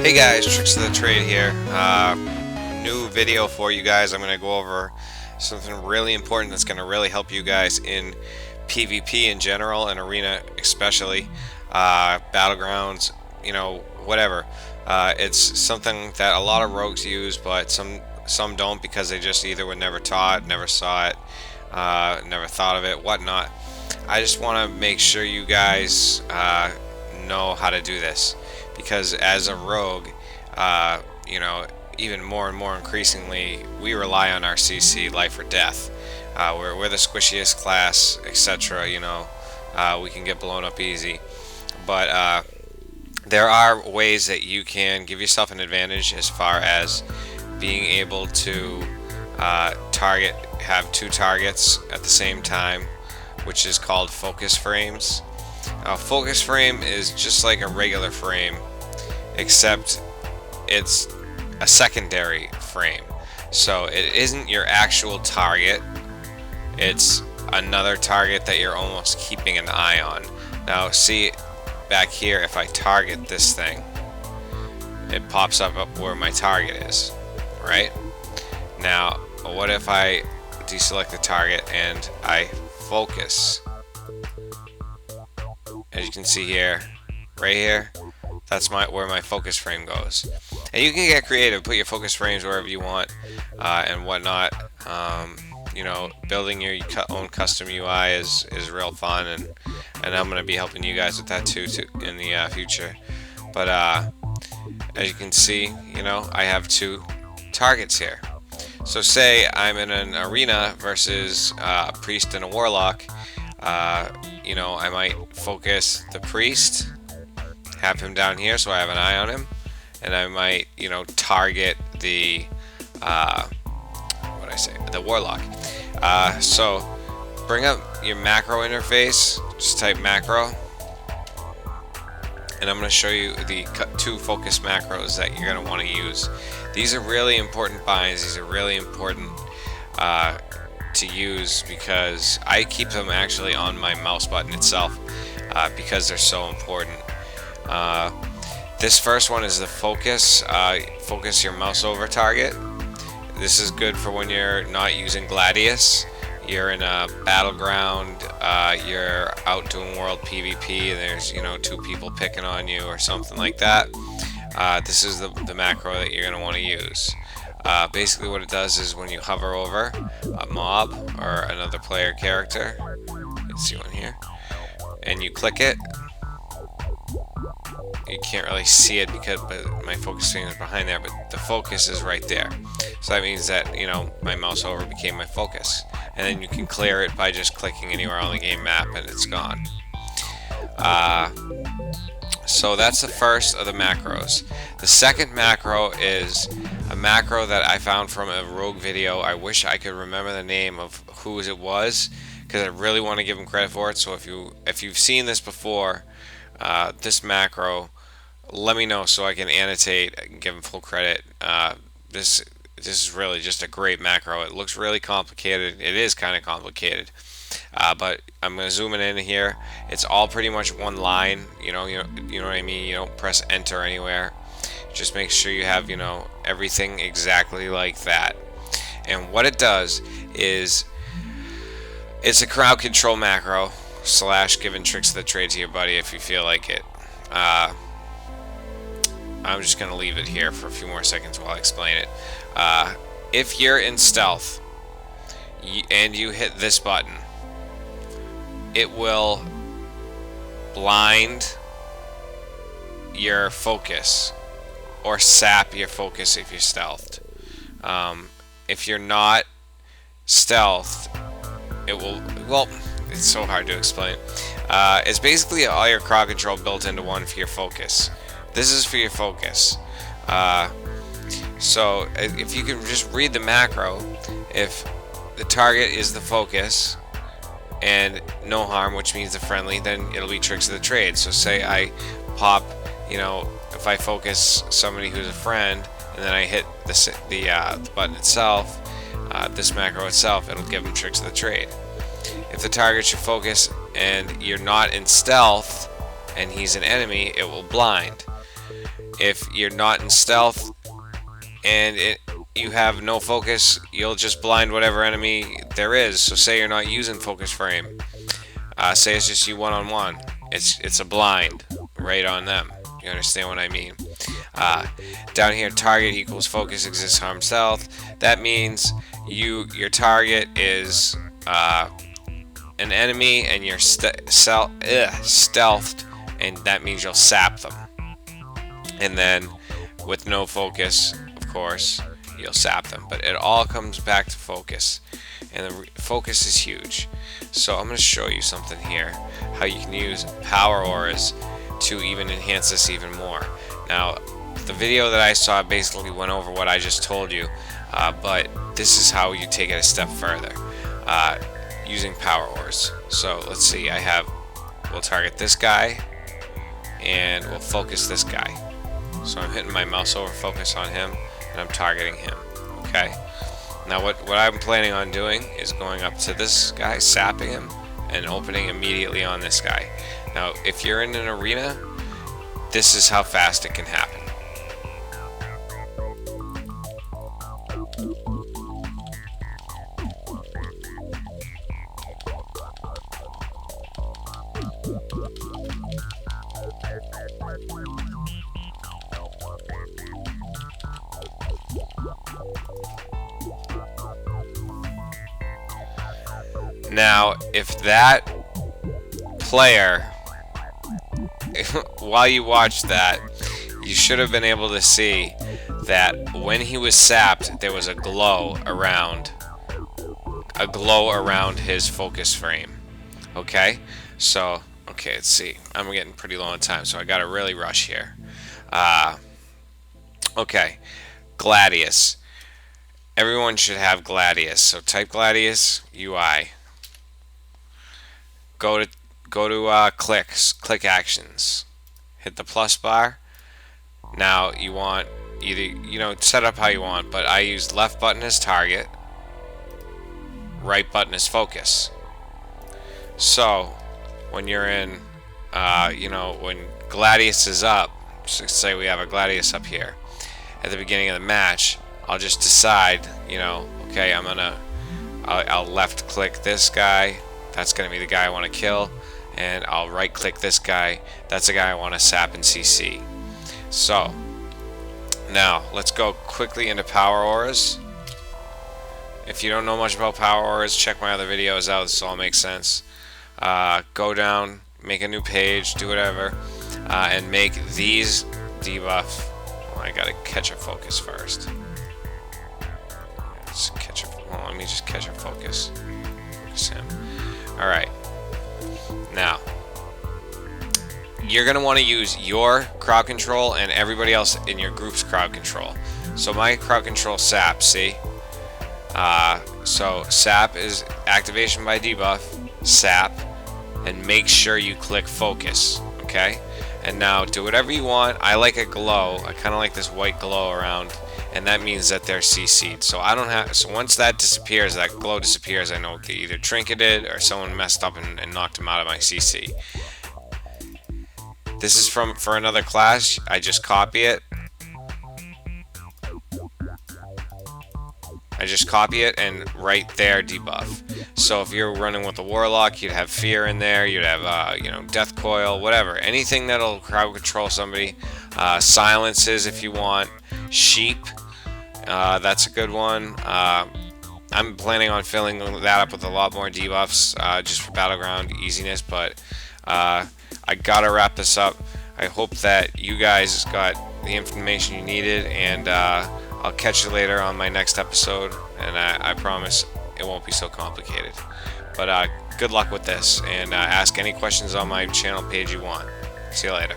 Hey guys, Tricks of the Trade here. New video for you guys. I'm going to go over something really important that's going to really help you guys in PvP in general and arena especially. Battlegrounds, whatever. It's something that a lot of rogues use, but some don't because they just either were never taught, never saw it, never thought of it, whatnot. I just want to make sure you guys know how to do this. Because as a rogue, even more and more increasingly, we rely on our CC, life or death. We're the squishiest class, etc. We can get blown up easy. But there are ways that you can give yourself an advantage as far as being able to have two targets at the same time, which is called focus frames. A focus frame is just like a regular frame, except it's a secondary frame. So it isn't your actual target, it's another target that you're almost keeping an eye on. Now see back here, if I target this thing, it pops up where my target is, right? Now what if I deselect the target and I focus? As you can see here, right here, that's where my focus frame goes. And you can get creative, put your focus frames wherever you want and whatnot. Building your own custom UI is real fun, and I'm going to be helping you guys with that too in the future. But as you can see, I have two targets here. So say I'm in an arena versus a priest and a warlock. I might focus the priest, have him down here so I have an eye on him, and I might, target the the warlock. So bring up your macro interface, just type macro, and I'm going to show you the two focus macros that you're going to want to use. These are really important binds. These are really important to use because I keep them actually on my mouse button itself because they're so important. This first one is the focus. Focus your mouse over target. This is good for when you're not using Gladius, you're in a battleground, you're out doing world PvP, and there's two people picking on you or something like that. This is the macro that you're going to want to use. Basically what it does is when you hover over a mob or another player character, let's see one here, and you click it, you can't really see it because my focus frame is behind there, but the focus is right there. So that means that my mouse over became my focus, and then you can clear it by just clicking anywhere on the game map and it's gone. So that's the first of the macros. The second macro is a macro that I found from a rogue video. I wish I could remember the name of whose it was because I really want to give him credit for it. So if you've seen this before, this macro, let me know so I can annotate and give him full credit. This is really just a great macro. It looks really complicated. It is kind of complicated. But I'm going to zoom it in here. It's all pretty much one line. You know what I mean? You don't press enter anywhere. Just make sure you have, everything exactly like that. And what it does is it's a crowd control macro / giving tricks of the trade to your buddy if you feel like it. I'm just going to leave it here for a few more seconds while I explain it. If you're in stealth and you hit this button, it will blind your focus or sap your focus if you're stealthed. If you're not stealthed, it will, well, it's so hard to explain. It's basically all your crowd control built into one for your focus. This is for your focus. So if you can just read the macro, if the target is the focus and no harm, which means the friendly, then it'll be tricks of the trade. So say I pop, if I focus somebody who's a friend, and then I hit the button itself, this macro itself, it'll give them tricks of the trade. If the target's your focus and you're not in stealth and he's an enemy, it will blind. If you're not in stealth and you have no focus, you'll just blind whatever enemy there is. So say you're not using focus frame, say it's just you one-on-one, it's a blind right on them. You understand what I mean? Down here, target equals focus exists harm stealth. That means your target is an enemy and you're stealthed, and that means you'll sap them. And then with no focus, of course, you'll sap them. But it all comes back to focus, and the focus is huge. So I'm going to show you something here, how you can use power auras to even enhance this even more. Now, the video that I saw basically went over what I just told you, but this is how you take it a step further, using power auras. So let's see, we'll target this guy, and we'll focus this guy. So I'm hitting my mouse over focus on him, and I'm targeting him. Okay. Now what I'm planning on doing is going up to this guy, sapping him, and opening immediately on this guy. Now, if you're in an arena, this is how fast it can happen. Now, if that player, while you watch that, you should have been able to see that when he was sapped, there was a glow around his focus frame. Okay? So, okay, let's see. I'm getting pretty low on time, so I gotta really rush here. Okay, Gladius. Everyone should have Gladius. So type Gladius UI. Go to click actions. Hit the plus bar. Now you want either, set up how you want, but I use left button as target, right button as focus. So when you're in, when Gladius is up, so say we have a Gladius up here at the beginning of the match, I'll just decide, okay, I'll left click this guy. That's going to be the guy I want to kill, and I'll right click this guy. That's the guy I want to sap and CC. So now let's go quickly into power auras. If you don't know much about power auras, check my other videos out. This all makes sense. Go down, make a new page, do whatever, and make these debuff. Oh, I gotta catch a focus first. Let me just catch a focus. Focus him. Alright, now you're going to want to use your crowd control and everybody else in your group's crowd control. So my crowd control sap, see? So sap is activation by debuff, sap, and make sure you click focus, okay? And now do whatever you want. I like a glow. I kind of like this white glow around, and that means that they're CC'd. So so once that disappears, that glow disappears, I know they either trinketed or someone messed up and knocked them out of my CC. This is for another class. I just copy it. And right there debuff. So if you're running with a warlock, you'd have fear in there. You'd have death coil, whatever. Anything that'll crowd control somebody. Silences if you want. Sheep. That's a good one. I'm planning on filling that up with a lot more debuffs just for battleground easiness, but I gotta wrap this up. I hope that you guys got the information you needed, and I'll catch you later on my next episode, and I promise it won't be so complicated. But good luck with this, and ask any questions on my channel page you want. See you later.